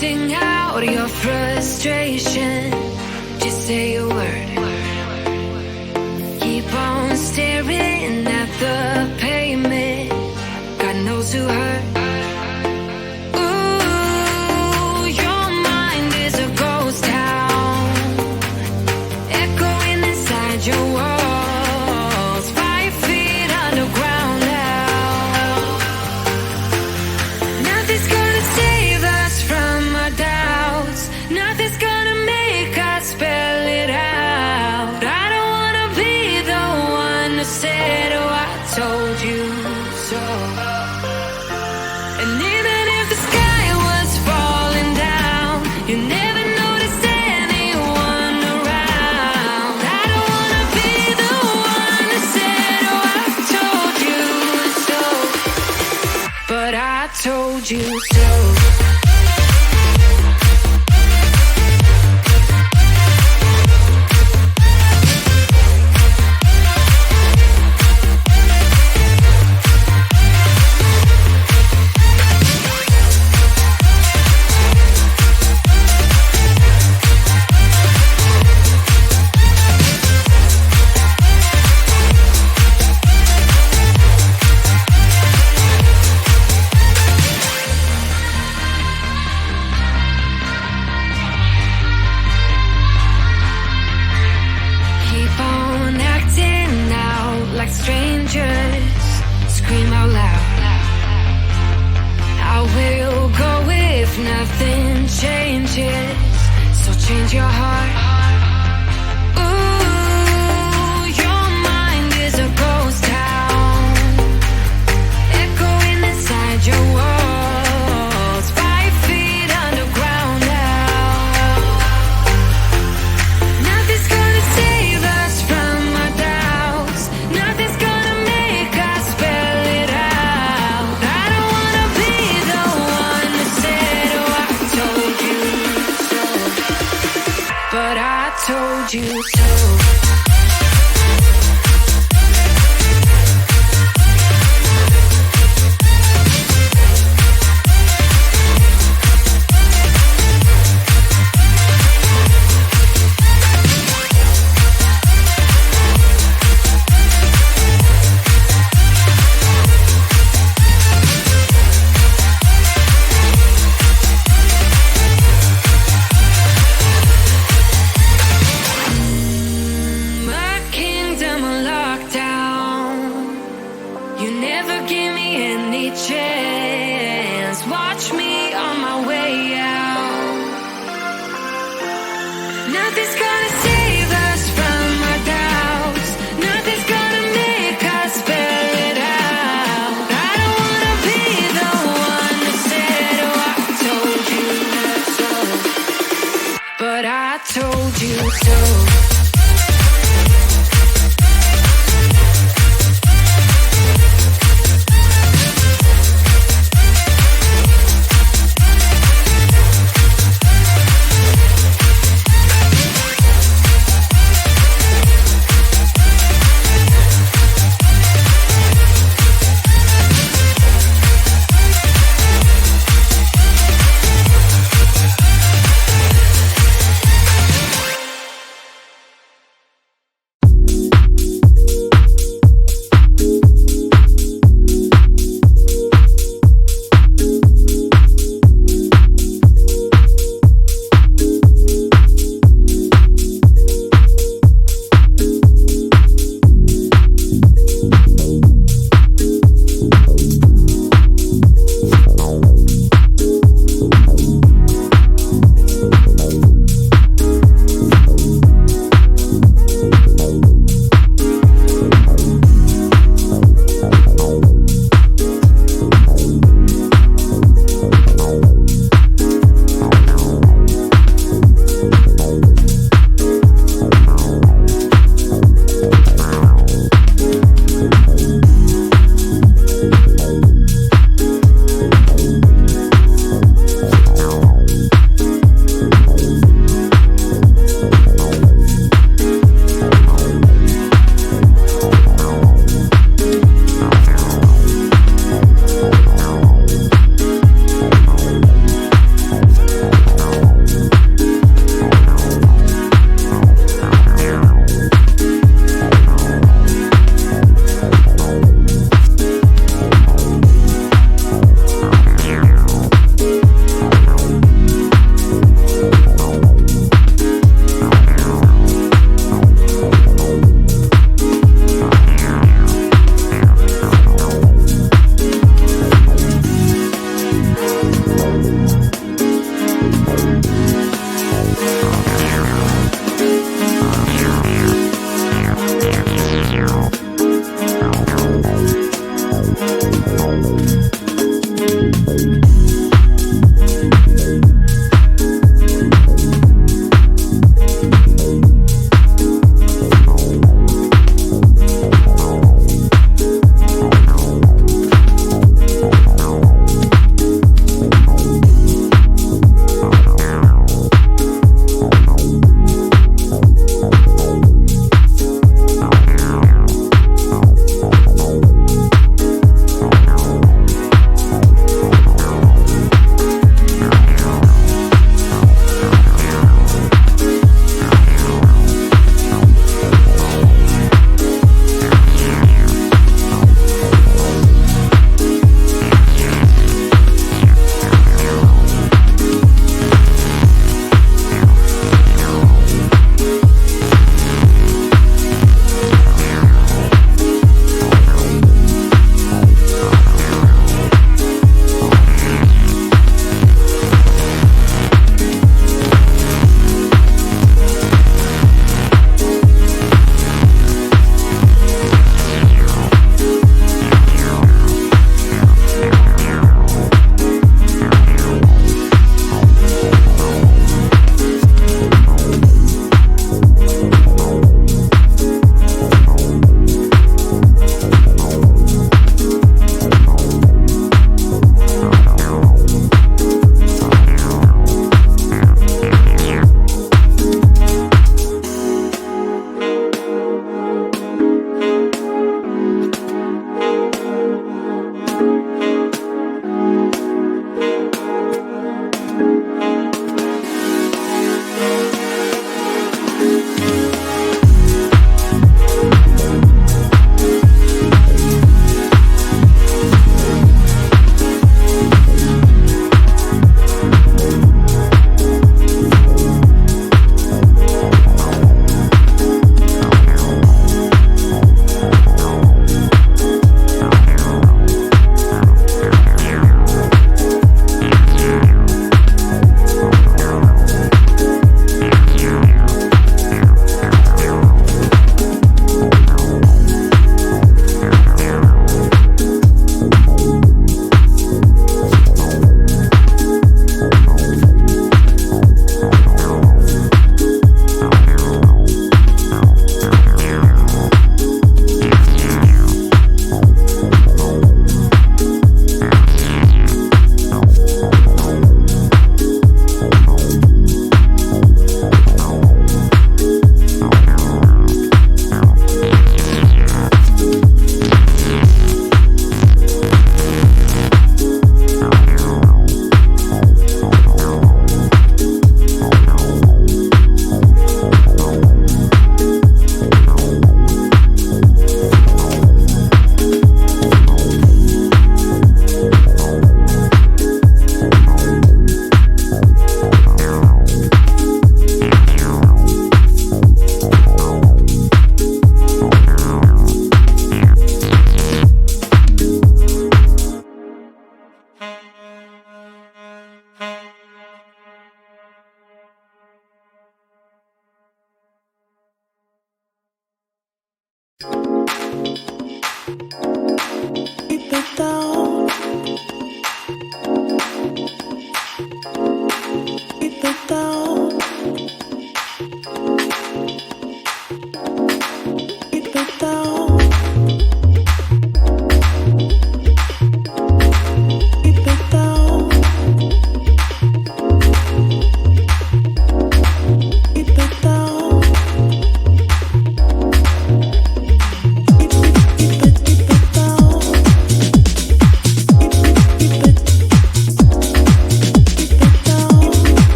Sing out your frustration. Just say a word. Keep on staring at the pavement. God knows who hurt. Ooh, your mind is a ghost town, echoing inside your walls. 5 feet underground now. Nothing's gonna save us from our doubts. Nothing's gonna make us spell it out. I don't wanna be the one who said, oh, I told you so. And even if the sky was falling down, you never noticed anyone around. I don't wanna be the one who said, oh, I told you so. But I told you so. Keep on acting out like strangers. Scream out loud. I will go if nothing changes. So change your heart. Ooh, your mind is a ghost town, echoing inside your walls. 5 feet underground now. Nothing's gonna save us from our doubts. Nothing's gonna make us spell it out. I don't wanna be the one who said, oh, I told you so. But I told you so.